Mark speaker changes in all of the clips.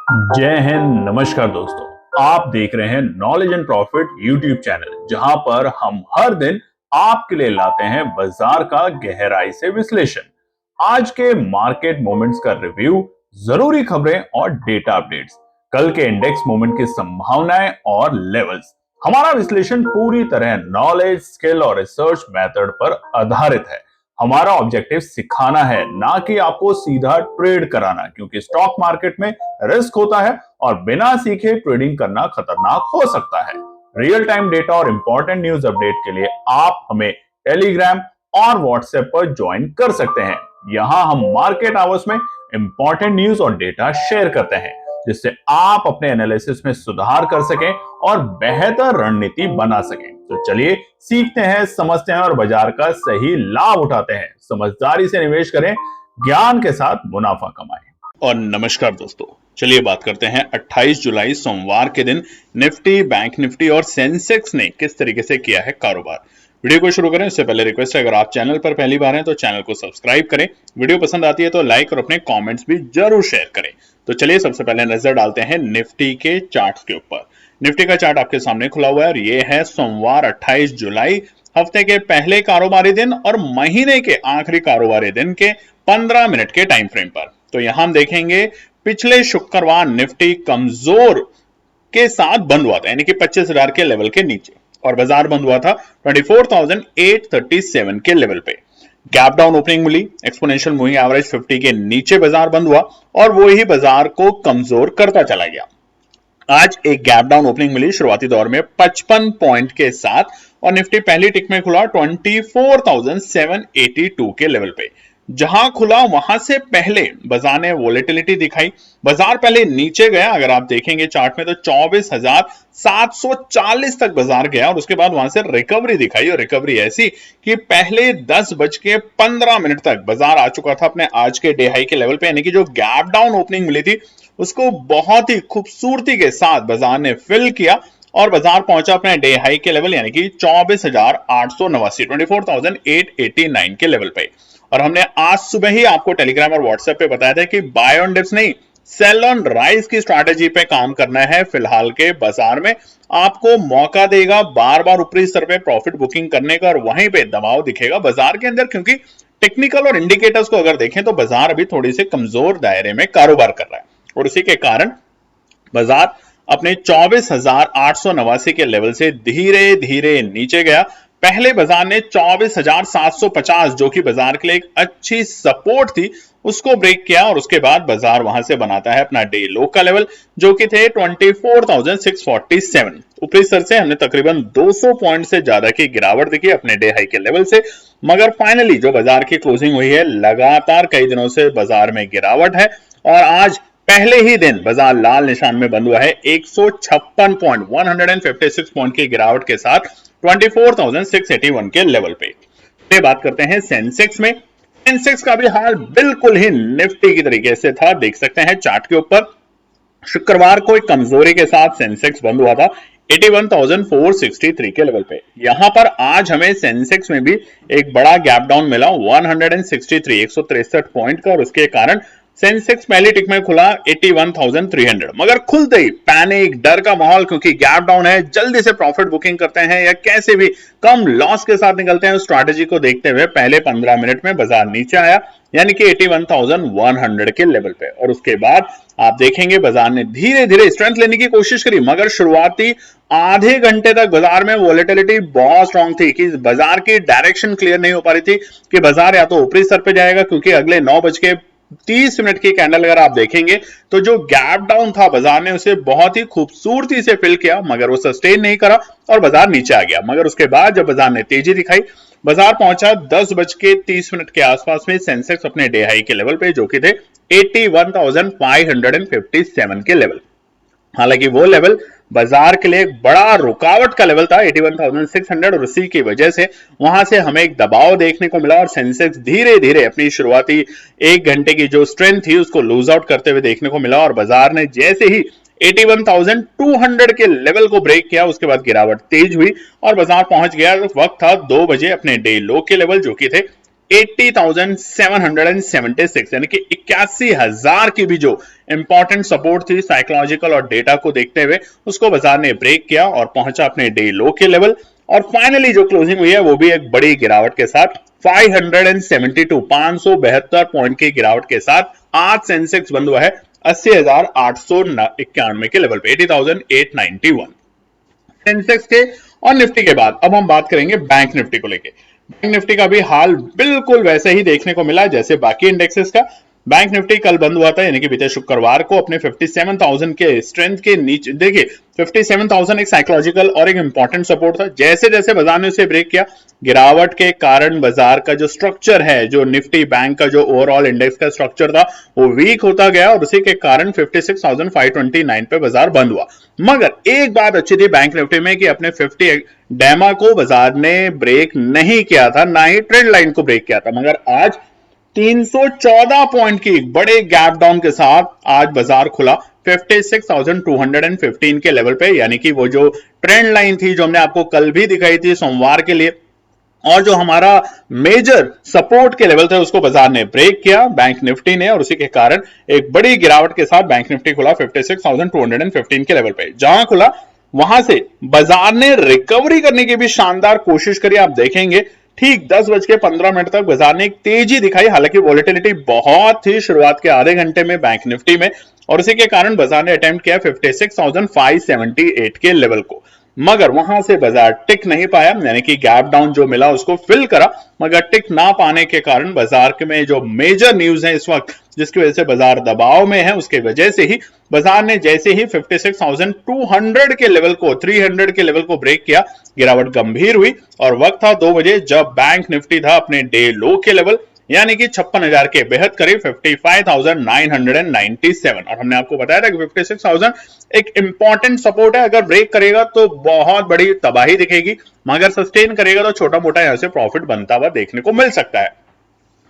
Speaker 1: जय हिंद। नमस्कार दोस्तों, आप देख रहे हैं knowledge and profit YouTube channel, जहां पर हम हर दिन आपके लिए लाते हैं बाजार का गहराई से विश्लेषण, आज के मार्केट मोमेंट्स का रिव्यू, जरूरी खबरें और डेटा अपडेट्स, कल के इंडेक्स मूवमेंट की संभावनाएं और लेवल्स। हमारा विश्लेषण पूरी तरह नॉलेज, स्किल और रिसर्च मेथड पर आधारित है। हमारा ऑब्जेक्टिव सिखाना है, ना कि आपको सीधा ट्रेड कराना, क्योंकि स्टॉक मार्केट में रिस्क होता है और बिना सीखे ट्रेडिंग करना खतरनाक हो सकता है। रियल टाइम डेटा और इंपॉर्टेंट न्यूज अपडेट के लिए आप हमें टेलीग्राम और व्हाट्सएप पर ज्वाइन कर सकते हैं। यहाँ हम मार्केट आवर्स में इंपॉर्टेंट न्यूज और डेटा शेयर करते हैं, जिससे आप अपने एनालिसिस में सुधार कर सकें और बेहतर रणनीति बना सकें। तो चलिए सीखते हैं, समझते हैं और बाजार का सही लाभ उठाते हैं। समझदारी से निवेश करें, ज्ञान के साथ मुनाफा कमाएं।
Speaker 2: और नमस्कार दोस्तों, चलिए बात करते हैं 28 जुलाई सोमवार के दिन निफ्टी, बैंक निफ्टी और सेंसेक्स ने किस तरीके से किया है कारोबार। वीडियो को शुरू करें उससे पहले रिक्वेस्ट है, अगर आप चैनल पर पहली बार हैं तो चैनल को सब्सक्राइब करें, वीडियो पसंद आती है तो लाइक और अपने कमेंट्स भी जरूर शेयर करें। तो चलिए सबसे पहले नजर डालते हैं निफ्टी के चार्ट्स के ऊपर। निफ्टी का चार्ट आपके सामने खुला हुआ है और ये है सोमवार 28 जुलाई, हफ्ते के पहले कारोबारी दिन और महीने के आखिरी कारोबारी दिन के 15 मिनट के टाइम फ्रेम पर। तो यहां हम देखेंगे पिछले शुक्रवार निफ्टी कमजोर के साथ बंद हुआ था, यानी कि 25,000 के लेवल के नीचे, और बाजार बंद हुआ था 24,837 के लेवल पे। गैप डाउन ओपनिंग मिली, एक्सपोनेंशियल मूविंग एवरेज 50 के नीचे बाजार बंद हुआ और वो ही बाजार को कमजोर करता चला गया। आज एक गैप डाउन ओपनिंग मिली शुरुआती दौर में 55 पॉइंट के साथ और निफ्टी पहली टिक में खुला 24,782 के लेवल पे। जहां खुला वहां से पहले बाजार ने वोलेटिलिटी दिखाई, बाजार पहले नीचे गया, अगर आप देखेंगे चार्ट में तो 24,740 तक बाजार गया और उसके बाद वहां से रिकवरी दिखाई, और रिकवरी ऐसी कि पहले 10:15 तक बाजार आ चुका था अपने आज के डे हाई के लेवल पे, यानी कि जो गैप डाउन ओपनिंग मिली थी उसको बहुत ही खूबसूरती के साथ बाजार ने फिल किया और बाजार पहुंचा अपने डे हाई के लेवल, यानी कि 24,889 के लेवल पे। और हमने आज सुबह ही आपको टेलीग्राम और व्हाट्सएप पे बताया था कि बाय ऑन डिप्स नहीं, सेल ऑन राइज की स्ट्रैटेजी पे काम करना है। फिलहाल के बाजार में आपको मौका देगा बार बार ऊपरी स्तर पे प्रॉफिट बुकिंग करने का और वहीं पे दबाव दिखेगा बाजार के अंदर, क्योंकि टेक्निकल और इंडिकेटर्स को अगर देखें तो बाजार अभी थोड़ी सी कमजोर दायरे में कारोबार कर रहा है और उसी के कारण बाजार अपने 24,889 के लेवल से धीरे धीरे नीचे गया। पहले बाजार ने 24,750, जो कि बाजार के लिए एक अच्छी सपोर्ट थी, उसको ब्रेक किया और उसके बाद बाजार वहां से बनाता है अपना डे लो का लेवल, जो कि थे 24,647। ऊपरी स्तर से हमने तकरीबन 200 पॉइंट से ज्यादा की गिरावट देखी अपने डे हाई के लेवल से, मगर फाइनली जो बाजार की क्लोजिंग हुई है, लगातार कई दिनों से बाजार में गिरावट है और आज पहले ही दिन बाजार लाल निशान में बंद हुआ है 156 पॉइंट 156 पॉइंट की गिरावट के साथ 24,681 के लेवल पे। बात करते हैं सेंसेक्स में। सेंसेक्स का भी हाल बिल्कुल ही निफ्टी की तरीके से था, देख सकते हैं चार्ट के ऊपर। शुक्रवार को एक कमजोरी के साथ सेंसेक्स बंद हुआ था 81,463 के लेवल पे। यहां पर आज हमें सेंसेक्स में भी एक बड़ा गैप डाउन मिला 163 पॉइंट का, और उसके कारण सेंसेक्स पहली टिक में खुला 81,300, मगर खुलते ही पैनिक, डर का माहौल, क्योंकि गैप डाउन है, जल्दी से प्रॉफिट बुकिंग करते हैं या कैसे भी कम लॉस के साथ निकलते हैं, उस स्ट्रैटेजी को देखते हुए पहले 15 मिनट में बाजार नीचे आया, यानी कि 81,100 के लेवल पे। और उसके बाद आप देखेंगे बाजार ने धीरे धीरे स्ट्रेंथ लेने की कोशिश करी, मगर शुरुआती आधे घंटे तक बाजार में वोलेटिलिटी बहुत स्ट्रांग थी कि बाजार की डायरेक्शन क्लियर नहीं हो पा रही थी कि बाजार या तो ऊपरी स्तर पे जाएगा, क्योंकि अगले 9:30 की कैंडल अगर आप देखेंगे तो जो गैप डाउन था बाजार ने उसे बहुत ही खूबसूरती से फिल किया, मगर वो सस्टेन नहीं करा और बाजार नीचे आ गया। मगर उसके बाद जब बाजार ने तेजी दिखाई, बाजार पहुंचा 10:30 के आसपास में सेंसेक्स अपने डे हाई के लेवल पे, जो कि थे 81,557 के लेवल। हालांकि वो लेवल बाजार के लिए एक बड़ा रुकावट का लेवल था 81,600, और उसी की वजह से वहां से हमें एक दबाव देखने को मिला और सेंसेक्स धीरे धीरे अपनी शुरुआती एक घंटे की जो स्ट्रेंथ थी उसको लूज आउट करते हुए देखने को मिला, और बाजार ने जैसे ही 81,200 के लेवल को ब्रेक किया, उसके बाद गिरावट तेज हुई और बाजार पहुंच गया। वक्त था 2 बजे अपने डे लो के लेवल, जो कि थे 80,776 यानी कि 81,000 की भी जो इंपॉर्टेंट सपोर्ट थी साइकोलॉजिकल और डेटा को देखते हुए, उसको बाजार ने ब्रेक किया और पहुंचा अपने डे लो के लेवल। और फाइनली जो क्लोजिंग हुई है वो भी एक बड़ी गिरावट के साथ 572 पॉइंट की गिरावट के साथ आज सेंसेक्स बंद हुआ है 80,891 के लेवल पे, 80,891 सेंसेक्स के। और निफ्टी के बाद अब हम बात करेंगे बैंक निफ्टी को लेके। बैंक निफ्टी का भी हाल बिल्कुल वैसे ही देखने को मिला जैसे बाकी इंडेक्सेस का। बैंक निफ्टी कल बंद हुआ था यानी कि बीते शुक्रवार को अपने 57,000 के स्ट्रेंथ के नीचे। देखिए 57,000 एक साइकोलॉजिकल और एक इंपॉर्टेंट सपोर्ट था। जैसे जैसे बाजार ने उसे ब्रेक किया, गिरावट के कारण बाजार का जो स्ट्रक्चर है, जो निफ्टी बैंक का जो ओवरऑल इंडेक्स का स्ट्रक्चर था, वो वीक होता गया और उसी के कारण 56,529 पे बाजार बंद हुआ। मगर एक बात अच्छी थी बैंक निफ्टी में कि अपने 50 डैमा को बाजार ने ब्रेक नहीं किया था, ना ही ट्रेंड लाइन को ब्रेक किया था। मगर आज 314 पॉइंट की बड़े गैप डाउन के साथ आज बाजार खुला 56,215 के लेवल पे, यानी कि वो जो ट्रेंड लाइन थी जो हमने आपको कल भी दिखाई थी सोमवार के लिए, और जो हमारा मेजर सपोर्ट के लेवल थे, उसको बाजार ने ब्रेक किया बैंक निफ्टी ने, और उसी के कारण एक बड़ी गिरावट के साथ बैंक निफ्टी खुला 56,215 के लेवल पे। जहां खुला वहां से बाजार ने रिकवरी करने की भी शानदार कोशिश करी। आप देखेंगे ठीक 10:15 तक बाजार ने एक तेजी दिखाई, हालांकि वॉलेटिलिटी बहुत थी शुरुआत के आधे घंटे में बैंक निफ्टी में, और उसी के कारण बाजार ने अटेम्प्ट किया 56,578 के लेवल को। मगर वहां से बाजार टिक नहीं पाया, यानी कि गैप डाउन जो मिला उसको फिल करा, मगर टिक ना पाने के कारण बाजार में जो मेजर न्यूज है इस वक्त जिसकी वजह से बाजार दबाव में है, उसके वजह से ही बाजार ने जैसे ही 56,200 के लेवल को 300 के लेवल को ब्रेक किया, गिरावट गंभीर हुई। और वक्त था 2 बजे जब बैंक निफ्टी था अपने डे लो के लेवल, यानी कि 56,000 के बेहद करीब 55,997। और हमने आपको बताया था कि 56,000 एक इंपॉर्टेंट सपोर्ट है, अगर ब्रेक करेगा तो बहुत बड़ी तबाही दिखेगी, मगर सस्टेन करेगा तो छोटा मोटा यहां से प्रॉफिट बनता हुआ देखने को मिल सकता है।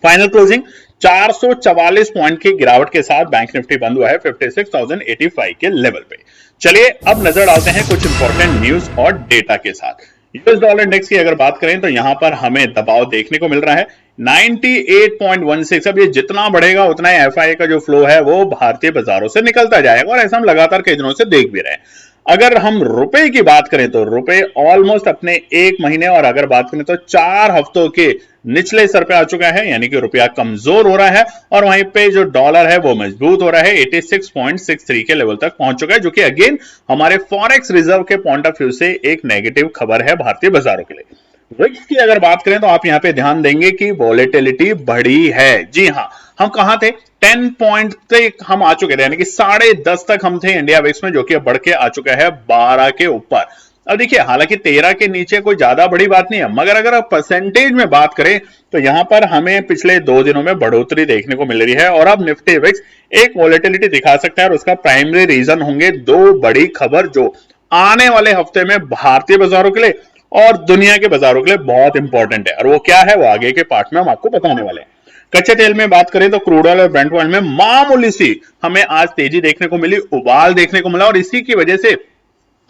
Speaker 2: फाइनल क्लोजिंग 444 पॉइंट की गिरावट के साथ बैंक निफ्टी बंद हुआ है 56,085 के लेवल पे। चलिए अब नजर डालते हैं कुछ इंपॉर्टेंट न्यूज और डेटा के साथ। यूएस डॉलर इंडेक्स की अगर बात करें तो यहां पर हमें दबाव देखने को मिल रहा है 98.16। अब ये जितना बढ़ेगा उतना ही एफआईए का जो फ्लो है वो भारतीय बाजारों से निकलता जाएगा, और ऐसा हम लगातार कई दिनों से देख भी रहे हैं। अगर हम रुपए की बात करें तो रुपए ऑलमोस्ट अपने 1 महीने और अगर बात करें तो 4 हफ्तों के निचले स्तर पे आ चुका है, यानी कि रुपया कमजोर हो रहा है, और वहीं पे जो डॉलर है वो मजबूत हो रहा है, 86.63 के लेवल तक पहुंच चुका है, जो कि अगेन हमारे फॉरेक्स रिजर्व के पॉइंट ऑफ व्यू से एक नेगेटिव खबर है भारतीय बाजारों के लिए। विक्स की अगर बात करें तो आप यहां पे ध्यान देंगे कि वॉलेटिलिटी बढ़ी है। जी हां, हम कहां थे, 10 पॉइंट तक हम आ चुके थे, यानी कि 10.5 तक हम थे इंडिया विक्स में, जो कि अब बढ़ के आ चुका है 12 के ऊपर। अब देखिए हालांकि 13 के नीचे कोई ज्यादा बड़ी बात नहीं है, मगर अगर आप परसेंटेज में बात करें तो यहां पर हमें पिछले 2 दिनों में बढ़ोतरी देखने को मिल रही है, और अब निफ्टी विक्स एक वॉलेटिलिटी दिखा सकता है, और उसका प्राइमरी रीजन होंगे 2 बड़ी खबर जो आने वाले हफ्ते में भारतीय बाजारों के लिए और दुनिया के बाजारों के लिए बहुत इंपॉर्टेंट है। और वो क्या है वो आगे के पार्ट में हम आपको बताने वाले हैं। कच्चे तेल में बात करें तो क्रूड ऑयल और ब्रेंट ऑयल में मामूली सी हमें आज तेजी देखने को मिली, उबाल देखने को मिला, और इसी की वजह से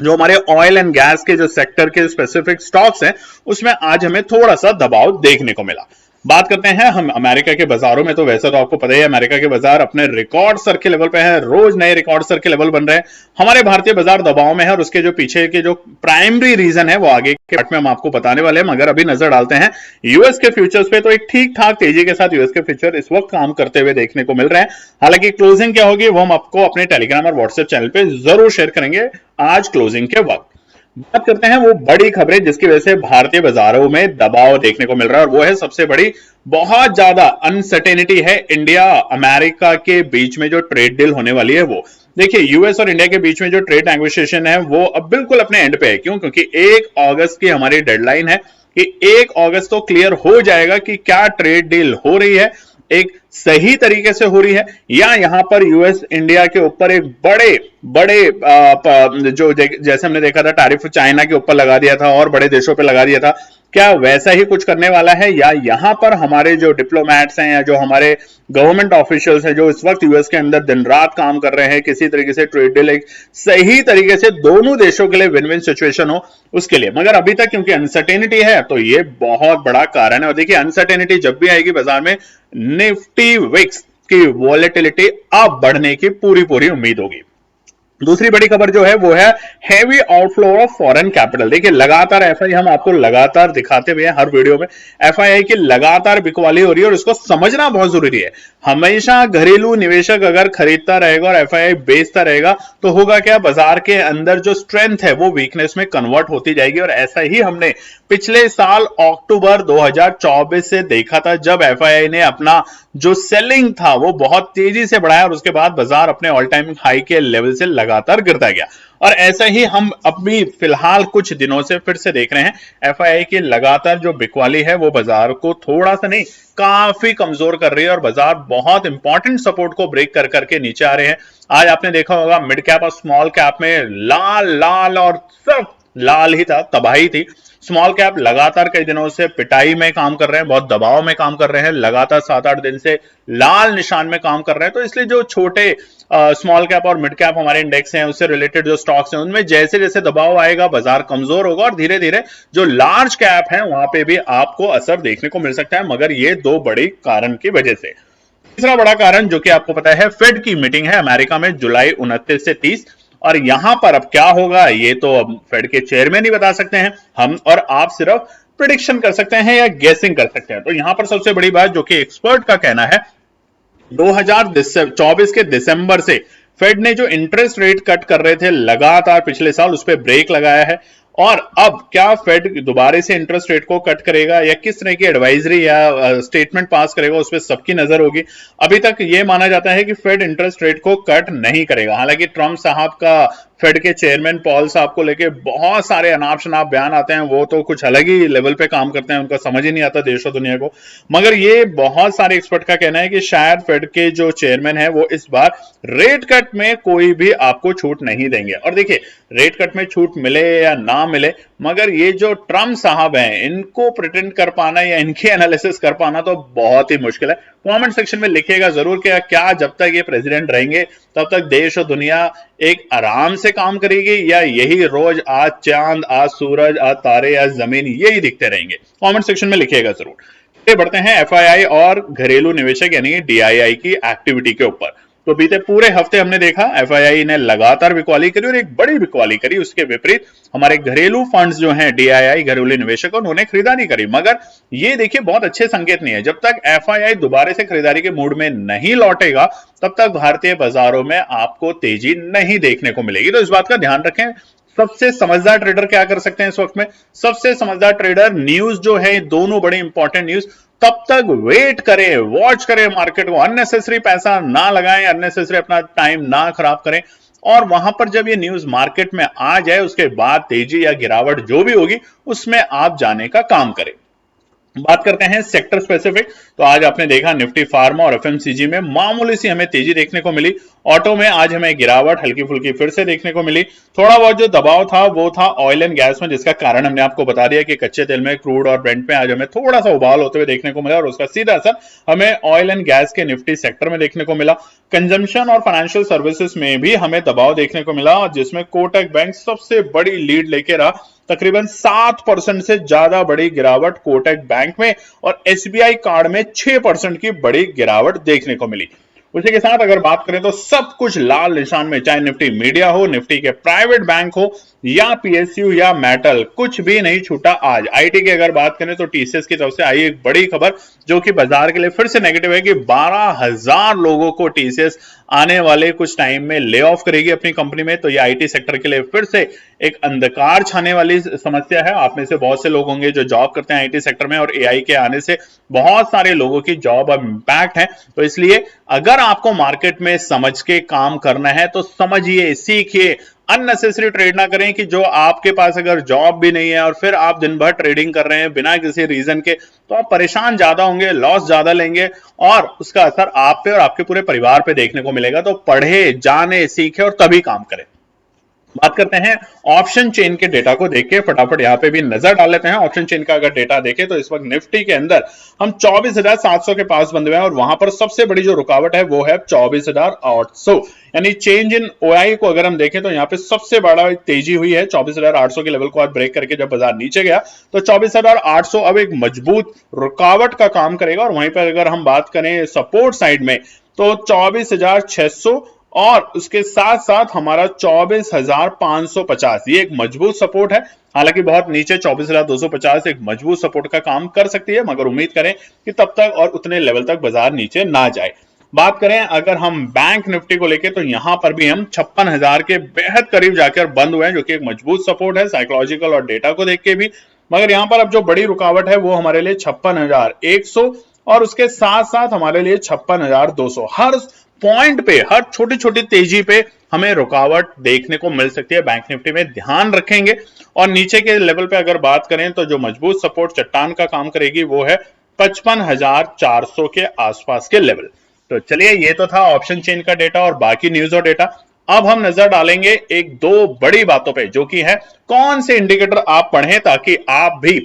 Speaker 2: जो हमारे ऑयल एंड गैस के जो सेक्टर के स्पेसिफिक स्टॉक्स हैं उसमें आज हमें थोड़ा सा दबाव देखने को मिला। बात करते हैं हम अमेरिका के बाजारों में, तो वैसे तो आपको पता ही है अमेरिका के बाजार अपने रिकॉर्ड स्तर के लेवल पे हैं, रोज नए रिकॉर्ड स्तर के लेवल बन रहे हैं। हमारे भारतीय बाजार दबाव में है, और उसके जो पीछे के जो प्राइमरी रीजन है वो आगे के पार्ट में हम आपको बताने वाले हैं। मगर अभी नजर डालते हैं यूएस के फ्यूचर्स पे, तो एक ठीक ठाक तेजी के साथ यूएस के फ्यूचर इस वक्त काम करते हुए देखने को मिल रहे हैं। हालांकि क्लोजिंग क्या होगी वो हम आपको अपने टेलीग्राम और व्हाट्सएप चैनल पे जरूर शेयर करेंगे आज क्लोजिंग के वक्त। बात करते हैं वो बड़ी खबरें जिसकी वजह से भारतीय बाजारों में दबाव देखने को मिल रहा है, और वो है सबसे बड़ी बहुत ज्यादा अनसर्टेनिटी है इंडिया अमेरिका के बीच में जो ट्रेड डील होने वाली है वो। देखिए यूएस और इंडिया के बीच में जो ट्रेड नेगोशिएशन है वो अब बिल्कुल अपने एंड पे है। क्यों? क्योंकि 1 अगस्त की हमारी डेडलाइन है कि 1 अगस्त तो क्लियर हो जाएगा कि क्या ट्रेड डील हो रही है, एक सही तरीके से हो रही है, या यहां पर यूएस इंडिया के ऊपर एक बड़े बड़े जो जैसे हमने देखा था टैरिफ चाइना के ऊपर लगा दिया था और बड़े देशों पे लगा दिया था, क्या वैसा ही कुछ करने वाला है, या यहां पर हमारे जो डिप्लोमैट्स हैं या जो हमारे गवर्नमेंट ऑफिशियल्स हैं जो इस वक्त यूएस के अंदर दिन रात काम कर रहे हैं किसी तरीके से ट्रेड डील एक सही तरीके से दोनों देशों के लिए विन विन सिचुएशन हो उसके लिए। मगर अभी तक क्योंकि अनसर्टेनिटी है तो ये बहुत बड़ा कारण है। और देखिए अनसर्टेनिटी जब भी आएगी बाजार में निफ्टी विक्स की वॉलेटिलिटी अब बढ़ने की पूरी पूरी उम्मीद होगी। दूसरी बड़ी खबर जो है वो है heavy outflow of foreign capital. देखिए लगातार एफआई हम आपको लगातार दिखाते हुए हर वीडियो में एफआईआई की लगातार बिकवाली हो रही है और इसको समझना बहुत जरूरी है। हमेशा घरेलू निवेशक अगर खरीदता रहेगा और एफआईआई बेचता रहेगा तो होगा क्या, बाजार के अंदर जो स्ट्रेंथ है वो वीकनेस में कन्वर्ट होती जाएगी। और ऐसा ही हमने पिछले साल अक्टूबर 2024 से देखा था जब एफआईआई ने अपना जो सेलिंग था वो बहुत तेजी से बढ़ाया और उसके बाद बाजार अपने ऑल टाइम हाई के लेवल से लगातार गिरता गया। और ऐसा ही हम अभी फिलहाल कुछ दिनों से फिर से देख रहे हैं एफआईआई की लगातार जो बिकवाली है वो बाजार को थोड़ा सा नहीं काफी कमजोर कर रही है और बाजार बहुत इंपॉर्टेंट सपोर्ट को ब्रेक कर करके नीचे आ रहे हैं। आज आपने देखा होगा मिड कैप और स्मॉल कैप में लाल लाल और सब लाल ही था, तबाही थी। स्मॉल कैप लगातार कई दिनों से पिटाई में काम कर रहे हैं, बहुत दबाव में काम कर रहे हैं, लगातार 7-8 दिन से लाल निशान में काम कर रहे हैं। तो इसलिए जो छोटे स्मॉल कैप और मिड कैप हमारे इंडेक्स हैं उससे रिलेटेड जो स्टॉक्स हैं उनमें जैसे जैसे दबाव आएगा बाजार कमजोर होगा और धीरे धीरे जो लार्ज कैप है वहां पे भी आपको असर देखने को मिल सकता है, मगर ये दो बड़ी कारण की वजह से। तीसरा बड़ा कारण जो कि आपको पता है फेड की मीटिंग है अमेरिका में जुलाई 29 से 30 और यहां पर अब क्या होगा ये तो अब फेड के चेयरमैन ही बता सकते हैं, हम और आप सिर्फ प्रिडिक्शन कर सकते हैं या गेसिंग कर सकते हैं। तो यहां पर सबसे बड़ी बात जो कि एक्सपर्ट का कहना है 2024 के दिसंबर से फेड ने जो इंटरेस्ट रेट कट कर रहे थे लगातार पिछले साल उस पर ब्रेक लगाया है और अब क्या फेड दोबारा से इंटरेस्ट रेट को कट करेगा या किस तरह की एडवाइजरी या स्टेटमेंट पास करेगा उस पर सबकी नजर होगी। अभी तक यह माना जाता है कि फेड इंटरेस्ट रेट को कट नहीं करेगा। हालांकि ट्रंप साहब का फेड के चेयरमैन पॉल साहब को लेके बहुत सारे अनाप शनाप बयान आते हैं, वो तो कुछ अलग ही लेवल पे काम करते हैं, उनका समझ ही नहीं आता देश और दुनिया को। मगर ये बहुत सारे एक्सपर्ट का कहना है कि शायद फेड के जो चेयरमैन है वो इस बार रेट कट में कोई भी आपको छूट नहीं देंगे। और देखिए रेट कट में छूट मिले या ना मिले मगर ये जो ट्रंप साहब हैं इनको प्रिटेंड कर पाना या इनके एनालिसिस कर पाना तो बहुत ही मुश्किल है। कमेंट सेक्शन में लिखिएगा जरूर कि क्या जब तक ये प्रेसिडेंट रहेंगे तब तक देश और दुनिया एक आराम से काम करेगी या यही रोज आज चांद आज सूरज आज तारे आज जमीन यही दिखते रहेंगे। कमेंट सेक्शन में लिखिएगा जरूर। बढ़ते हैं एफआईआई और घरेलू निवेशक यानी डीआईआई की एक्टिविटी के ऊपर। तो बीते पूरे हफ्ते हमने देखा एफआईआई ने लगातार बिकवाली करी और एक बड़ी बिकवाली करी। उसके विपरीत हमारे घरेलू फंड्स जो हैं डीआईआई घरेलू निवेशक उन्होंने खरीदारी करी। मगर ये देखिए बहुत अच्छे संकेत नहीं है। जब तक एफआईआई दोबारा से खरीदारी के मूड में नहीं लौटेगा तब तक भारतीय बाजारों में आपको तेजी नहीं देखने को मिलेगी। तो इस बात का ध्यान रखें। सबसे समझदार ट्रेडर क्या कर सकते हैं इस वक्त में? सबसे समझदार ट्रेडर न्यूज जो है दोनों बड़े इंपॉर्टेंट न्यूज तब तक वेट करें, वॉच करें मार्केट को, अननेसेसरी पैसा ना लगाएं, अननेसेसरी अपना टाइम ना खराब करें और वहां पर जब ये न्यूज मार्केट में आ जाए उसके बाद तेजी या गिरावट जो भी होगी उसमें आप जाने का काम करें। बात करते हैं सेक्टर स्पेसिफिक। तो आज आपने देखा निफ्टी फार्मा और एफएमसीजी में मामूली सी हमें तेजी देखने को मिली। ऑटो में आज हमें गिरावट हल्की फुल्की फिर से देखने को मिली। थोड़ा बहुत जो दबाव था वो था ऑयल एंड गैस में, जिसका कारण हमने आपको बता दिया कि कच्चे तेल में क्रूड और ब्रेंट में आज हमें थोड़ा सा उबाल होते हुए देखने को मिला और उसका सीधा असर हमें ऑयल एंड गैस के निफ्टी सेक्टर में देखने को मिला। कंजम्पशन और फाइनेंशियल सर्विसेज में भी हमें दबाव देखने को मिला जिसमें कोटक बैंक सबसे बड़ी लीड लेके रहा। तकरीबन 7% से ज्यादा बड़ी गिरावट कोटक बैंक में और एसबीआई कार्ड में 6% की बड़ी गिरावट देखने को मिली। उसी के साथ अगर बात करें तो सब कुछ लाल निशान में, चाहे निफ्टी मीडिया हो, निफ्टी के प्राइवेट बैंक हो या पीएसयू या मेटल, कुछ भी नहीं छूटा आज। आईटी की अगर बात करें तो टीसीएस की तरफ से आई एक बड़ी खबर जो कि बाजार के लिए फिर से नेगेटिव है कि 12,000 लोगों को टीसीएस आने वाले कुछ टाइम में ले ऑफ करेगी अपनी कंपनी में। तो ये आईटी सेक्टर के लिए फिर से एक अंधकार छाने वाली समस्या है। आप में से बहुत से लोग होंगे जो जॉब करते हैं आईटी सेक्टर में और एआई के आने से बहुत सारे लोगों की जॉब अब इंपैक्ट है। तो इसलिए अगर आपको मार्केट में समझ के काम करना है तो समझिए, सीखिए अननेसेसरी ट्रेड ना करें कि जो आपके पास अगर जॉब भी नहीं है और फिर आप दिन भर ट्रेडिंग कर रहे हैं बिना किसी रीजन के, तो आप परेशान ज्यादा होंगे, लॉस ज्यादा लेंगे और उसका असर आप पे और आपके पूरे परिवार पे देखने को मिलेगा। तो पढ़े, जाने, सीखे और तभी काम करें। बात करते हैं ऑप्शन चेन के डेटा को देख के, फटाफट यहां पे भी नजर डाल लेते हैं। ऑप्शन चेन का अगर डेटा देखें तो इस वक्त निफ्टी के अंदर हम 24,700 के पास बंद हुए हैं और वहां पर सबसे बड़ी जो रुकावट है वो है 24,800। यानी चेंज इन ओआई को अगर हम देखें तो यहाँ पे सबसे बड़ा तेजी हुई है 24,800 के लेवल को आज ब्रेक करके जब बाजार नीचे गया तो 24,800 अब एक मजबूत रुकावट का काम करेगा। और वहीं पर अगर हम बात करें सपोर्ट साइड में तो 24,600 और उसके साथ साथ हमारा 24,550 ये एक मजबूत सपोर्ट है। हालांकि बहुत नीचे 24,250 एक मजबूत सपोर्ट का काम कर सकती है, मगर उम्मीद करें कि तब तक और उतने लेवल तक बाजार नीचे ना जाए। बात करें अगर हम बैंक निफ्टी को लेके तो यहां पर भी हम 56,000 के बेहद करीब जाकर बंद हुए हैं, जो कि एक मजबूत सपोर्ट है साइकोलॉजिकल और डेटा को देख के भी। मगर यहां पर अब जो बड़ी रुकावट है वो हमारे लिए 56,100 और उसके साथ साथ हमारे लिए 56,200। हर पॉइंट पे, हर छोटी छोटी तेजी पे हमें रुकावट देखने को मिल सकती है बैंक निफ्टी में, ध्यान रखेंगे। और नीचे के लेवल पे अगर बात करें तो जो मजबूत सपोर्ट चट्टान का काम करेगी वो है 55,400 के आसपास के लेवल। तो चलिए, ये तो था ऑप्शन चेन का डेटा और बाकी न्यूज और डेटा। अब हम नजर डालेंगे एक दो बड़ी बातों पे, जो कि है कौन से इंडिकेटर आप पढ़ें ताकि आप भी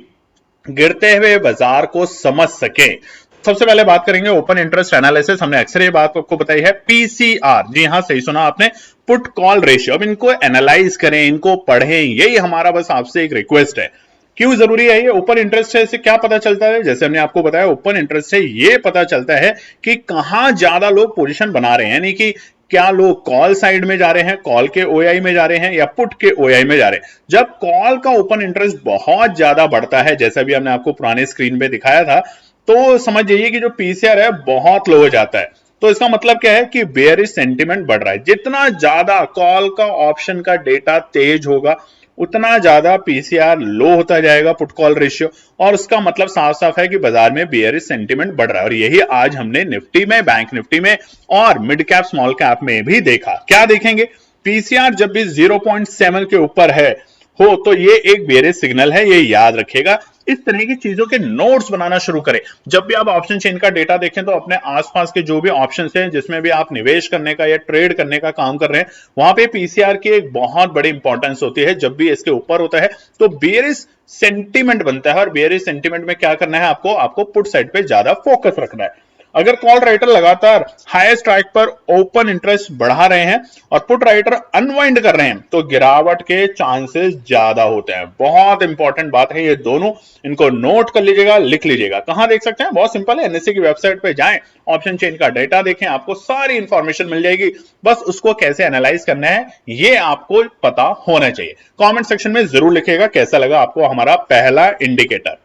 Speaker 2: गिरते हुए बाजार को समझ सकें। सबसे पहले बात करेंगे ओपन इंटरेस्ट एनालिसिस। हमने अक्सर ये बात आपको बताई है, पीसीआर। जी हां, सही सुना आपने, पुट कॉल रेशियो। अब इनको एनालाइज करें, इनको पढ़ें, यही हमारा बस आपसे एक रिक्वेस्ट है। क्यों जरूरी है ये? ओपन इंटरेस्ट है, इससे क्या पता चलता है? जैसे हमने आपको बताया, ओपन इंटरेस्ट से ये पता चलता है कि कहां ज्यादा लोग पोजीशन बना रहे हैं, यानी कि क्या लोग कॉल साइड में जा रहे हैं, कॉल के ओआई में जा रहे हैं या पुट के ओआई में जा रहे हैं। जब कॉल का ओपन इंटरेस्ट बहुत ज्यादा बढ़ता है, जैसा भी हमने आपको पुराने स्क्रीन पे दिखाया था, तो समझ जाइए कि जो पीसीआर है बहुत लो हो जाता है। तो इसका मतलब क्या है कि बेयरिश सेंटीमेंट बढ़ रहा है। जितना ज्यादा कॉल का ऑप्शन का डेटा तेज होगा उतना ज्यादा पीसीआर लो होता जाएगा, पुट कॉल रेशियो, और उसका मतलब साफ साफ है कि बाजार में बेयरिश सेंटीमेंट बढ़ रहा है। और यही आज हमने निफ्टी में, बैंक निफ्टी में और मिड कैप स्मॉल कैप में भी देखा। क्या देखेंगे? पीसीआर जब भी 0.7 के ऊपर है हो तो ये एक बेयरिश सिग्नल है, ये याद रखिएगा। इस तरह की चीजों के नोट्स बनाना शुरू करें। जब भी आप ऑप्शन चेन का डेटा देखें तो अपने आसपास के जो भी ऑप्शंस हैं जिसमें भी आप निवेश करने का या ट्रेड करने का काम कर रहे हैं, वहां पे पीसीआर की एक बहुत बड़ी इंपॉर्टेंस होती है। जब भी इसके ऊपर होता है तो बेयरिश सेंटीमेंट बनता है, और बेयरिश सेंटीमेंट में क्या करना है आपको पुट साइड पे ज्यादा फोकस रखना है। अगर कॉल राइटर लगातार हाई स्ट्राइक पर ओपन इंटरेस्ट बढ़ा रहे हैं और पुट राइटर अनवाइंड कर रहे हैं तो गिरावट के चांसेस ज्यादा होते हैं। बहुत इंपॉर्टेंट बात है ये दोनों, इनको नोट कर लीजिएगा, लिख लीजिएगा। कहां देख सकते हैं? बहुत सिंपल है, एनएससी की वेबसाइट पे जाएं, ऑप्शन चेन का डेटा देखें, आपको सारी इंफॉर्मेशन मिल जाएगी। बस उसको कैसे एनालाइज करना है ये आपको पता होना चाहिए। कमेंट सेक्शन में जरूर लिखिएगा कैसा लगा आपको हमारा पहला इंडिकेटर।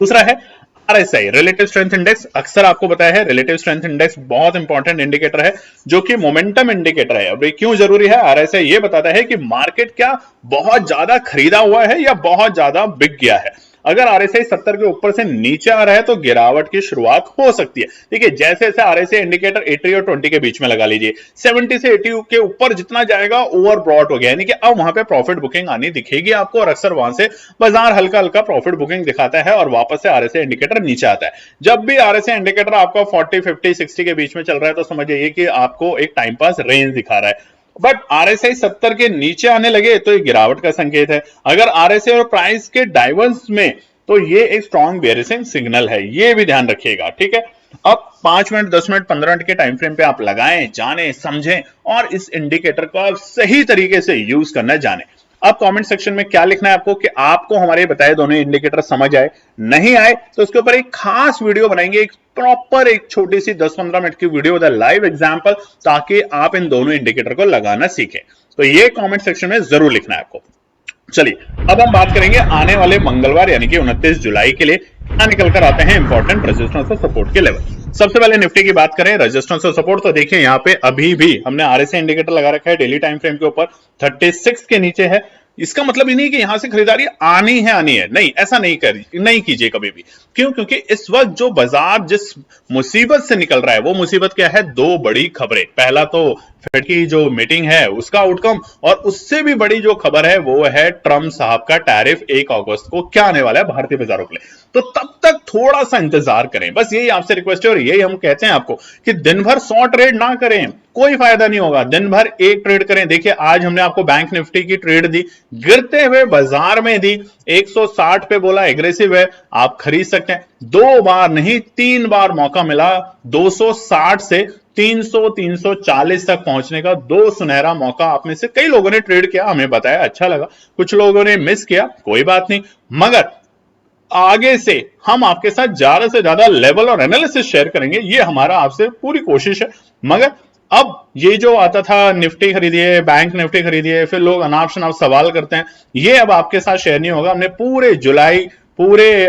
Speaker 2: दूसरा है आरएसआई, रिलेटिव स्ट्रेंथ इंडेक्स। अक्सर आपको बताया है रिलेटिव स्ट्रेंथ इंडेक्स बहुत इंपॉर्टेंट इंडिकेटर है, जो कि मोमेंटम इंडिकेटर है। अब क्यों जरूरी है? आरएसआई ये बताता है कि मार्केट क्या बहुत ज्यादा खरीदा हुआ है या बहुत ज्यादा बिक गया है। अगर आरएसआई 70 के ऊपर से नीचे आ रहा है तो गिरावट की शुरुआत हो सकती है। देखिए, जैसे जैसे आरएसआई इंडिकेटर 80 और 20 के बीच में लगा लीजिए, 70 से 80 के ऊपर जितना जाएगा ओवरब्रॉट हो गया, यानी कि अब वहां पे प्रॉफिट बुकिंग आनी दिखेगी आपको, और अक्सर वहां से बाजार हल्का हल्का प्रॉफिट बुकिंग दिखाता है और वापस से आरएसआई इंडिकेटर नीचे आता है। जब भी आरएसआई इंडिकेटर आपका 40, 50, 60 के बीच में चल रहा है तो समझ जाइए कि आपको एक टाइम पास रेंज दिखा रहा है। बट आरएसआई 70 के नीचे आने लगे तो ये गिरावट का संकेत है। अगर आरएसआई और प्राइस के डाइवर्स में तो ये एक स्ट्रॉन्ग बेयरिशिंग सिग्नल है, ये भी ध्यान रखिएगा, ठीक है। अब 5 मिनट, 10 मिनट, 15 मिनट के टाइम फ्रेम पे आप लगाएं, जानें, समझें और इस इंडिकेटर को आप सही तरीके से यूज करना जानें। अब कमेंट सेक्शन में क्या लिखना है आपको कि आपको हमारे बताए दोनों इंडिकेटर समझ आए, नहीं आए तो उसके ऊपर एक खास वीडियो बनाएंगे, एक प्रॉपर एक छोटी सी 10-15 मिनट की वीडियो विद लाइव एग्जांपल, ताकि आप इन दोनों इंडिकेटर को लगाना सीखें। तो ये कमेंट सेक्शन में जरूर लिखना है आपको। चलिए, अब हम बात करेंगे आने वाले मंगलवार यानी कि 29 जुलाई के लिए क्या निकल कर आते हैं इंपॉर्टेंट रेजिस्टेंस और सपोर्ट के लेवल। सबसे पहले निफ्टी की बात करें, रेजिस्टेंस और सपोर्ट, तो देखिए यहाँ पे अभी भी हमने आरएसआई इंडिकेटर लगा रखा है डेली टाइम फ्रेम के ऊपर, 36 के नीचे है। इसका मतलब ये नहीं कि यहां से खरीदारी आनी है, नहीं, ऐसा नहीं कीजिए कभी भी। क्यों? क्योंकि इस वक्त जो बाजार जिस मुसीबत से निकल रहा है, वो मुसीबत क्या है? दो बड़ी खबरें। पहला तो फेड की जो मीटिंग है उसका आउटकम, और उससे भी बड़ी जो खबर है वो है ट्रंप साहब का टैरिफ 1 अगस्त को क्या आने वाला है भारतीय बाजारों के लिए। तो तब तक थोड़ा सा इंतजार करें, बस यही आपसे रिक्वेस्ट है, और यही हम कहते हैं आपको कि दिन भर 100 ट्रेड ना करें, कोई फायदा नहीं होगा। दिन भर एक ट्रेड करें। देखिए आज हमने आपको बैंक निफ्टी की ट्रेड दी, गिरते हुए बाजार में दी, 160 पे बोला एग्रेसिव है, आप खरीद सकते हैं। 2 बार नहीं 3 बार मौका मिला 260 से 300 340 तक पहुंचने का। 2 सुनहरा मौका आप में से कई लोगों ने ट्रेड किया, हमें बताया, अच्छा लगा। कुछ लोगों ने मिस किया, कोई बात नहीं, मगर आगे से हम आपके साथ ज्यादा से ज्यादा लेवल और एनालिसिस शेयर करेंगे, ये हमारा आपसे पूरी कोशिश है। मगर अब ये जो आता था निफ्टी खरीदिए, बैंक निफ्टी खरीदिए, फिर लोग अनाप शनाप सवाल करते हैं, ये अब आपके साथ शेयर नहीं होगा। हमने पूरे जुलाई, पूरे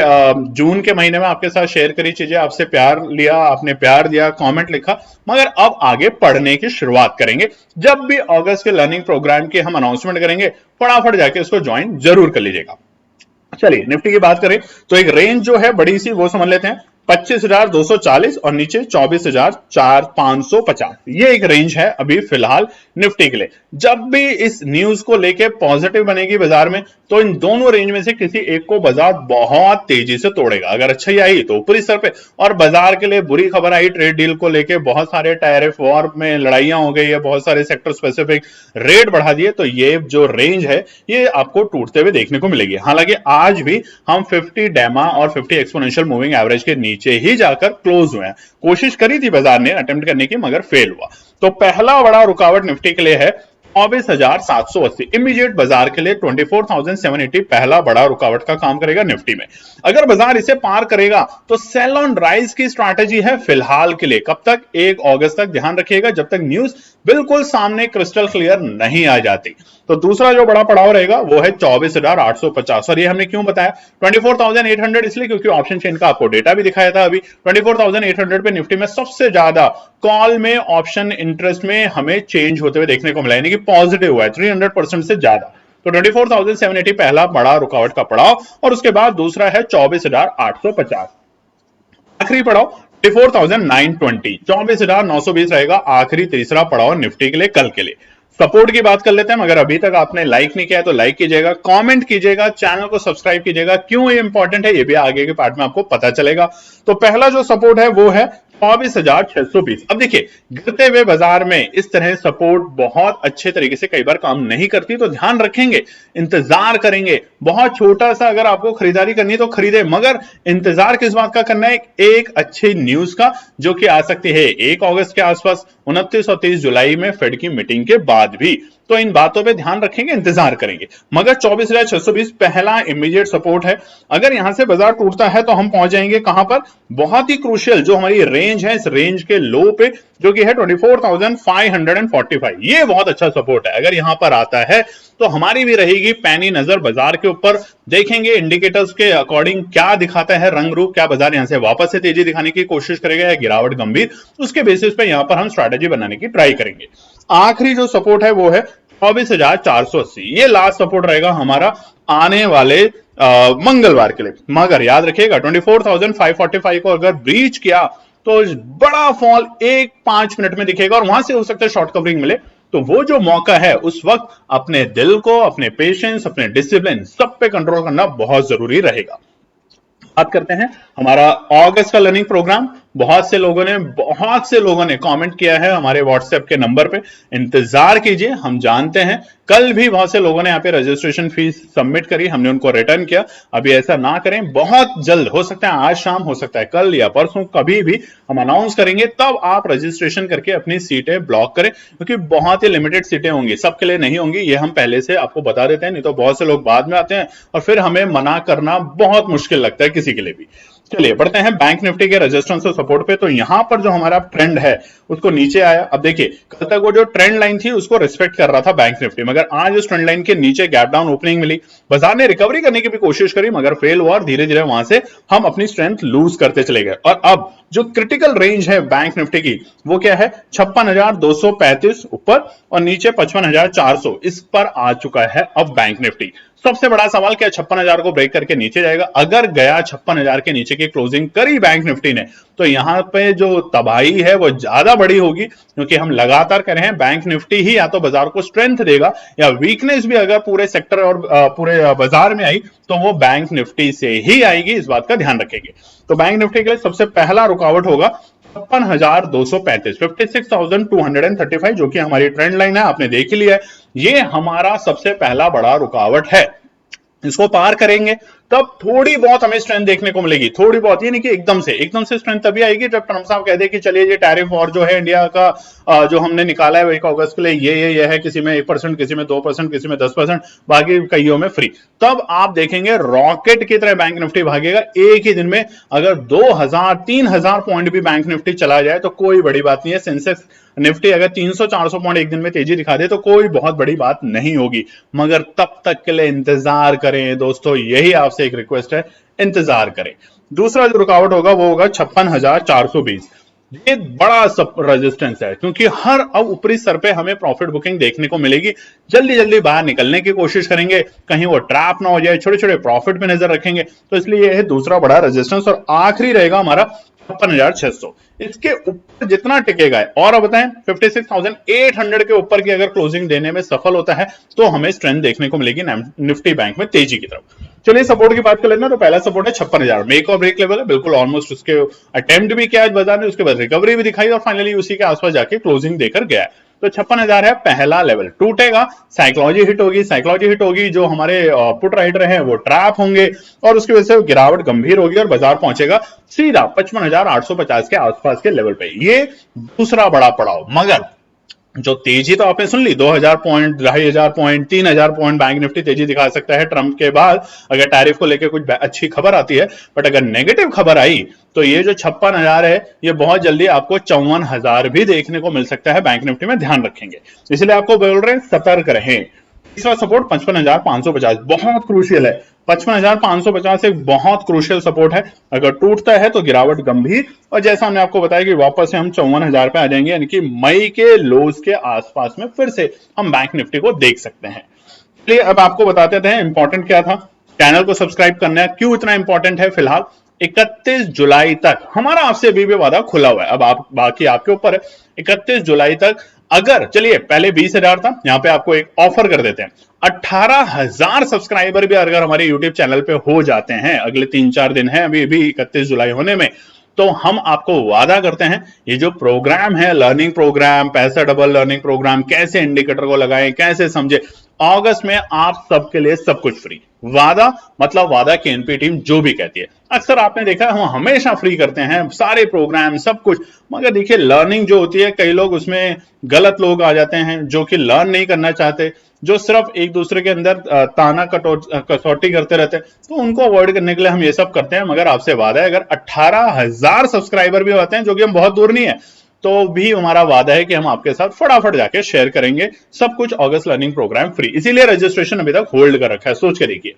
Speaker 2: जून के महीने में आपके साथ शेयर करी चीजें, आपसे प्यार लिया, आपने प्यार दिया, कमेंट लिखा, मगर अब आगे पढ़ने की शुरुआत करेंगे। जब भी अगस्त के लर्निंग प्रोग्राम की हम अनाउंसमेंट करेंगे, फटाफट जाके उसको ज्वाइन जरूर कर लीजिएगा। चलिए निफ्टी की बात करें तो एक रेंज जो है बड़ी सी वो समझ लेते हैं, 25,240 और नीचे 24,550। ये एक रेंज है अभी फिलहाल निफ्टी के लिए। जब भी इस न्यूज को लेके पॉजिटिव बनेगी बाजार में, तो इन दोनों रेंज में से किसी एक को बाजार बहुत तेजी से तोड़ेगा। अगर अच्छाई आई तो ऊपरी स्तर पे, और बाजार के लिए बुरी खबर आई ट्रेड डील को लेके, बहुत सारे टैरिफ वॉर में लड़ाइयां हो गई है, बहुत सारे सेक्टर स्पेसिफिक रेट बढ़ा दिए, तो ये जो रेंज है ये आपको टूटते हुए देखने को मिलेगी। हालांकि आज भी हम 50 डेमा और 50 एक्सपोनेंशियल मूविंग एवरेज के नीचे ही जाकर क्लोज हुए हैं। कोशिश करी थी बाजार ने अटेम्प्ट करने की, मगर फेल हुआ। तो पहला बड़ा रुकावट निफ्टी के लिए है 24,780। इमीडिएट बाजार के लिए 24,780 पहला बड़ा रुकावट का काम करेगा निफ्टी में। अगर बाजार इसे पार करेगा तो सेल ऑन राइज की स्ट्रैटेजी है फिलहाल के लिए। कब तक? 1 अगस्त तक। ध्यान रखिएगा, जब तक न्यूज बिल्कुल सामने क्रिस्टल क्लियर नहीं आ जाती। तो दूसरा जो बड़ा पड़ाव रहेगा वो है 24,850। और ये हमने क्यों बताया 24,800? इसलिए क्योंकि ऑप्शन चेन का आपको डेटा भी दिखाया था अभी। 24,800 पे निफ्टी में सबसे ज्यादा कॉल में ऑप्शन इंटरेस्ट में हमें चेंज होते हुए देखने को मिला, यानी कि पॉजिटिव हुआ है 300% से ज्यादा। तो 24,780 पहला बड़ा रुकावट का पड़ाव, और उसके बाद दूसरा है 24,850। आखिरी पड़ाव 24,920, 24,920 रहेगा आखिरी तीसरा पड़ाव निफ्टी के लिए कल के लिए। सपोर्ट की बात कर लेते हैं। मगर अभी तक आपने लाइक नहीं किया है तो लाइक कीजिएगा, कमेंट कीजिएगा, चैनल को सब्सक्राइब कीजिएगा। क्यों ये इंपॉर्टेंट है ये भी आगे के पार्ट में आपको पता चलेगा। तो पहला जो सपोर्ट है वो है 24,620। अब देखिए गिरते हुए बाजार में इस तरह सपोर्ट बहुत अच्छे तरीके से कई बार काम नहीं करती, तो ध्यान रखेंगे, इंतजार करेंगे। बहुत छोटा सा अगर आपको खरीदारी करनी है तो खरीदे, मगर इंतजार किस बात का करना है? एक अच्छी न्यूज का, जो कि आ सकती है 1 अगस्त के आसपास, 29 और 30 जुलाई में फेड की मीटिंग के बाद भी। तो इन बातों पे ध्यान रखेंगे, इंतजार करेंगे। मगर 24,620 पहला इमीडिएट सपोर्ट है। अगर यहां से बाजार टूटता है तो हम पहुंच जाएंगे कहां पर? बहुत ही क्रूशियल जो हमारी रेंज है, इस रेंज के लो पे, जो कि है 24,545। ये बहुत अच्छा सपोर्ट है। अगर यहां पर आता है तो हमारी भी रहेगी पैनी नजर बाजार के ऊपर। देखेंगे इंडिकेटर्स के अकॉर्डिंग क्या दिखाता है रंग रूप, क्या बाजार यहां से वापस से तेजी दिखाने की कोशिश करेगा या गिरावट गंभीर, उसके बेसिस पे यहां पर हम स्ट्रैटेजी बनाने की ट्राई करेंगे। आखिरी जो सपोर्ट है वो है 24,480। ये लास्ट सपोर्ट रहेगा हमारा आने वाले मंगलवार के लिए। मगर याद रखिएगा 24,545 को अगर ब्रीच किया तो बड़ा फॉल 1-5 मिनट में दिखेगा, और वहां से हो सकता है शॉर्ट कवरिंग मिले। तो वो जो मौका है उस वक्त अपने दिल को, अपने पेशेंस, अपने डिसिप्लिन सब पे कंट्रोल करना बहुत जरूरी रहेगा। बात करते हैं हमारा अगस्त का लर्निंग प्रोग्राम। बहुत से लोगों ने कमेंट किया है हमारे व्हाट्सएप के नंबर पे। इंतजार कीजिए, हम जानते हैं कल भी बहुत से लोगों ने यहाँ पे रजिस्ट्रेशन फीस सबमिट करी, हमने उनको रिटर्न किया। अभी ऐसा ना करें, बहुत जल्द, हो सकता है आज शाम, हो सकता है कल या परसों, कभी भी हम अनाउंस करेंगे, तब आप रजिस्ट्रेशन करके अपनी सीटें ब्लॉक करें, क्योंकि बहुत ही लिमिटेड सीटें होंगी, सबके लिए नहीं होंगी। ये हम पहले से आपको बता देते हैं, नहीं तो बहुत से लोग बाद में आते हैं और फिर हमें मना करना बहुत मुश्किल लगता है किसी के लिए भी। चलिए बढ़ते हैं बैंक निफ्टी के रेजिस्टेंस और सपोर्ट पे। तो यहां पर जो हमारा ट्रेंड है उसको नीचे आया। अब देखिए कल तक वो जो ट्रेंड लाइन थी उसको रिस्पेक्ट कर रहा था बैंक निफ्टी, मगर आज उस ट्रेंड लाइन के नीचे गैप डाउन ओपनिंग मिली। बाजार ने रिकवरी करने की भी कोशिश करी मगर फेल हुआ और धीरे धीरे वहां से हम अपनी स्ट्रेंथ लूज करते चले गए। और अब जो क्रिटिकल रेंज है बैंक निफ्टी की वो क्या है, 56,235 ऊपर और नीचे 55,400, इस पर आ चुका है अब बैंक निफ्टी। सबसे बड़ा सवाल क्या 56,000 को ब्रेक करके नीचे जाएगा? अगर गया 56,000 के नीचे की क्लोजिंग करी बैंक निफ्टी ने तो यहां पे जो तबाही है वो ज्यादा बड़ी होगी, क्योंकि हम लगातार कह रहे हैं बैंक निफ्टी ही या तो बाजार को स्ट्रेंथ देगा या वीकनेस भी अगर पूरे सेक्टर और पूरे बाजार में आई तो वो बैंक निफ्टी से ही आएगी, इस बात का ध्यान रखेंगे। तो बैंक निफ्टी के लिए सबसे पहला रुकावट होगा 56,235, 56,235, जो कि हमारी ट्रेंड लाइन है, आपने देख लिया है। ये हमारा सबसे पहला बड़ा रुकावट है। इसको पार करेंगे तब थोड़ी बहुत हमें स्ट्रेंथ देखने को मिलेगी, थोड़ी बहुत, ये नहीं कि एकदम से स्ट्रेंथ तभी आएगी जब ट्रंप साहब कह दे कि चलिए ये टैरिफ और जो है इंडिया का जो हमने निकाला है 1 अगस्त के लिए ये है, किसी में 1%, किसी में 2%, किसी में 10%, बाकी कईयों में फ्री। तब आप देखेंगे रॉकेट की तरह बैंक निफ्टी भागेगा एक ही दिन में। अगर 2,000-3,000 पॉइंट भी बैंक निफ्टी चला जाए तो कोई बड़ी बात नहीं है। सेंसेक्स निफ्टी अगर 300-400 पॉइंट एक दिन में तेजी दिखा दे तो कोई बहुत बड़ी बात नहीं होगी, मगर तब तक के लिए इंतजार करें दोस्तों, यही आपसे एक रिक्वेस्ट है, इंतजार करें। दूसरा जो रुकावट होगा वो होगा 56,420। ये बड़ा सब रेजिस्टेंस है, क्योंकि हर अब ऊपरी स्तर पे हमें प्रॉफिट बुकिंग देखने को मिलेगी। जल्दी जल्दी बाहर निकलने की कोशिश करेंगे, कहीं वो ट्रैप ना हो जाए, छोटे छोटे प्रॉफिट पे नजर रखेंगे। तो इसलिए यह है दूसरा बड़ा रेजिस्टेंस। और आखिरी रहेगा हमारा 56,600। इसके ऊपर जितना टिकेगा, और अब बताएं 56,800 के ऊपर की अगर क्लोजिंग देने में सफल होता है तो हमें स्ट्रेंथ देखने को मिलेगी निफ्टी बैंक में तेजी की तरफ। चलिए सपोर्ट की बात कर लेते हैं। तो पहला सपोर्ट है 56,000, मेक और ब्रेक लेवल है, बिल्कुल ऑलमोस्ट उसके अटेम्प्ट भी किया आज बाजार ने, उसके बाद रिकवरी भी दिखाई और फाइनली उसी के आसपास जाके क्लोजिंग देकर गया। तो 56,000 है पहला लेवल, टूटेगा, साइकोलॉजी हिट होगी, साइकोलॉजी हिट होगी, जो हमारे पुट राइडर हैं वो ट्रैप होंगे और उसकी वजह से गिरावट गंभीर होगी और बाजार पहुंचेगा सीधा 55,850 के आसपास के लेवल पे। ये दूसरा बड़ा पड़ाव। मगर जो तेजी तो आपने सुन ली, 2,000 point, 2,500 point, 3,000 point bank Nifty तेजी दिखा सकता है ट्रंप के बाद, अगर टैरिफ को लेकर कुछ अच्छी खबर आती है। बट अगर नेगेटिव खबर आई तो ये जो 56,000 है ये बहुत जल्दी आपको 54,000 भी देखने को मिल सकता है बैंक निफ्टी में, ध्यान रखेंगे। इसलिए आपको बोल रहे हैं सतर्क रहें। तीसरा सपोर्ट 55,550, बहुत क्रूशियल है। 55,550 एक बहुत क्रूशियल सपोर्ट है, अगर टूटता है तो गिरावट गंभीर, और जैसा हमने आपको बताया कि वापस से हम 54,000 पे आ जाएंगे, यानी कि मई के लोज के आसपास में फिर से हम बैंक निफ्टी को देख सकते हैं। चलिए अब आपको बताते थे इंपॉर्टेंट क्या था। चैनल को सब्सक्राइब करना है। क्यों इतना इंपॉर्टेंट है? फिलहाल 31 जुलाई तक हमारा आपसे अभी भी वादा खुला हुआ है, अब आप बाकी आपके ऊपर है। 31 जुलाई तक अगर, चलिए पहले 20,000 था, यहां पे आपको एक ऑफर कर देते हैं, 18,000 सब्सक्राइबर भी अगर हमारे यूट्यूब चैनल पे हो जाते हैं, अगले 3-4 दिन है अभी 31 जुलाई होने में, तो हम आपको वादा करते हैं ये जो प्रोग्राम है, लर्निंग प्रोग्राम, पैसा डबल लर्निंग प्रोग्राम, कैसे इंडिकेटर को लगाएं, कैसे समझे, अगस्त में आप सबके लिए सब कुछ फ्री। वादा मतलब वादा की एनपी टीम जो भी कहती है। अक्सर आपने देखा हम हमेशा फ्री करते हैं सारे प्रोग्राम सब कुछ, मगर देखिए लर्निंग जो होती है, कई लोग उसमें गलत लोग आ जाते हैं जो कि लर्न नहीं करना चाहते, जो सिर्फ एक दूसरे के अंदर ताना कसौटी करते रहते हैं, तो उनको अवॉइड करने के लिए हम ये सब करते हैं। मगर आपसे वादा है अगर 18,000 सब्सक्राइबर भी होते हैं, जो कि हम बहुत दूर नहीं है, तो भी हमारा वादा है कि हम आपके साथ फटाफट जाके शेयर करेंगे सब कुछ। अगस्त लर्निंग प्रोग्राम फ्री, इसीलिए रजिस्ट्रेशन अभी तक होल्ड कर रखा है, सोच के देखिए।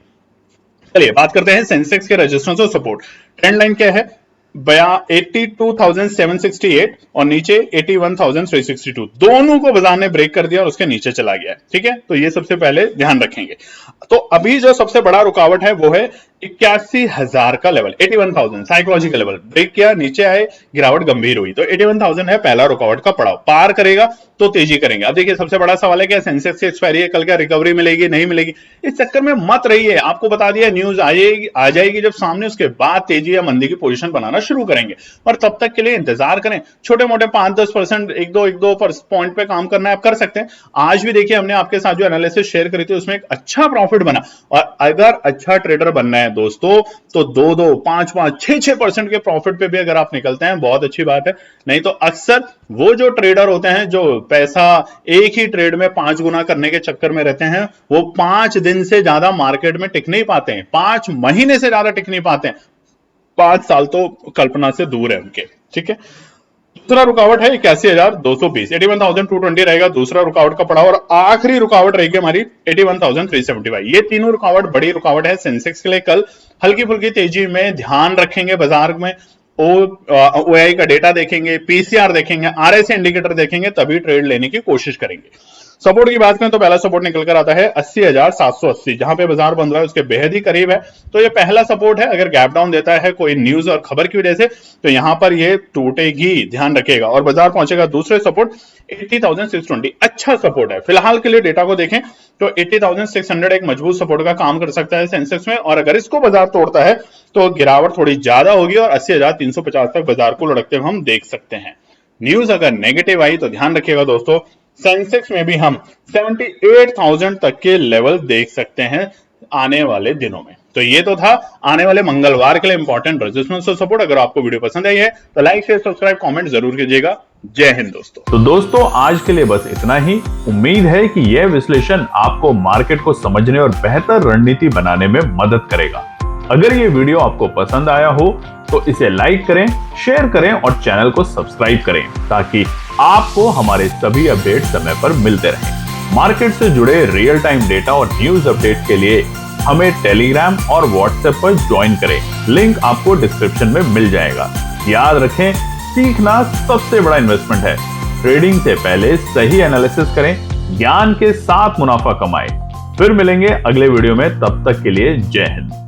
Speaker 2: चलिए बात करते हैं सेंसेक्स के रेजिस्टेंस और सपोर्ट। ट्रेंड लाइन क्या है? 82,768 और नीचे 81,362, दोनों को बाजार ने ब्रेक कर दिया और उसके नीचे चला गया। ठीक है, तो ये सबसे पहले ध्यान रखेंगे। तो अभी जो सबसे बड़ा रुकावट है वो है 81,000 का लेवल, 81,000 साइकोलॉजिकल लेवल ब्रेक किया, नीचे आए, गिरावट गंभीर हुई, तो 81,000 है पहला रुकावट का पड़ाव। पार करेगा तो तेजी करेंगे। अब देखिए सबसे बड़ा सवाल है क्या सेंसेक्स की एक्सपायरी है, कल क्या रिकवरी मिलेगी नहीं मिलेगी, इस चक्कर में मत रहिए। आपको बता दिया न्यूज आ जाएगी जब सामने, उसके बाद तेजी या मंदी की पोजीशन बनाना शुरू करेंगे। और तब तक के लिए इंतजार करें। छोटे मोटे 5-10%, एक दो पॉइंट पे काम करना है आप कर सकते हैं। आज भी देखिए हमने आपके साथ जो एनालिसिस शेयर करी थी उसमें एक अच्छा प्रॉफिट बना, और अगर अच्छा ट्रेडर बनना है दोस्तों तो 2-2, 5-5, 6-6% के प्रॉफिट पे भी अगर आप निकलते हैं बहुत अच्छी बात है। नहीं तो अक्सर वो जो ट्रेडर होते हैं जो पैसा एक ही ट्रेड में 5 गुना करने के चक्कर में रहते हैं, वो 5 दिन से ज्यादा मार्केट में टिक नहीं पाते हैं, 5 महीने से ज्यादा टिक नहीं पाते हैं। 5 साल तो कल्पना से दूर है उनके। ठीक है, दूसरा रुकावट है 81,220, 81,220 रहेगा दूसरा रुकावट का पड़ाव, और आखिरी रुकावट रहेगी हमारी 81,375। ये तीनों रुकावट बड़ी रुकावट है सेंसेक्स के लिए। कल हल्की फुल्की तेजी में ध्यान रखेंगे बाजार में, ओआई का डेटा देखेंगे, पीसीआर देखेंगे, आरएसआई इंडिकेटर देखेंगे, तभी ट्रेड लेने की कोशिश करेंगे। सपोर्ट की बात करें तो पहला सपोर्ट निकल कर आता है 80,780, जहां पे बाजार बन रहा है उसके बेहद ही करीब है। तो ये पहला सपोर्ट है। अगर गैप डाउन देता है कोई न्यूज और खबर की वजह से तो यहां पर ये टूटेगी, ध्यान रखिएगा, और बाजार पहुंचेगा दूसरे सपोर्ट 80,620, अच्छा सपोर्ट है। फिलहाल के लिए डेटा को देखें तो 80,600 एक मजबूत सपोर्ट का काम कर सकता है सेंसेक्स में, और अगर इसको बाजार तोड़ता है तो गिरावट थोड़ी ज्यादा होगी और 80,350 तक बाजार को लुढ़कते हुए हम देख सकते हैं। न्यूज अगर नेगेटिव आई तो ध्यान रखिएगा दोस्तों, सेंसेक्स में भी हम 78,000 तक के लेवल देख सकते हैं आने वाले दिनों में। तो ये तो था आने वाले मंगलवार के लिए इंपॉर्टेंट रेजिस्टेंस और सपोर्ट। अगर आपको वीडियो पसंद आई है तो लाइक शेयर सब्सक्राइब कमेंट जरूर कीजिएगा। जय हिंद दोस्तों।
Speaker 1: तो दोस्तों आज के लिए बस इतना ही। उम्मीद है कि यह विश्लेषण आपको मार्केट को समझने और बेहतर रणनीति बनाने में मदद करेगा। अगर ये वीडियो आपको पसंद आया हो तो इसे लाइक करें, शेयर करें और चैनल को सब्सक्राइब करें ताकि आपको हमारे सभी अपडेट समय पर मिलते रहें। मार्केट से जुड़े रियल टाइम डेटा और न्यूज अपडेट के लिए हमें टेलीग्राम और व्हाट्सएप पर ज्वाइन करें। लिंक आपको डिस्क्रिप्शन में मिल जाएगा। याद रखें, सीखना सबसे बड़ा इन्वेस्टमेंट है। ट्रेडिंग से पहले सही एनालिसिस करें, ज्ञान के साथ मुनाफा कमाएं। फिर मिलेंगे अगले वीडियो में, तब तक के लिए जय हिंद।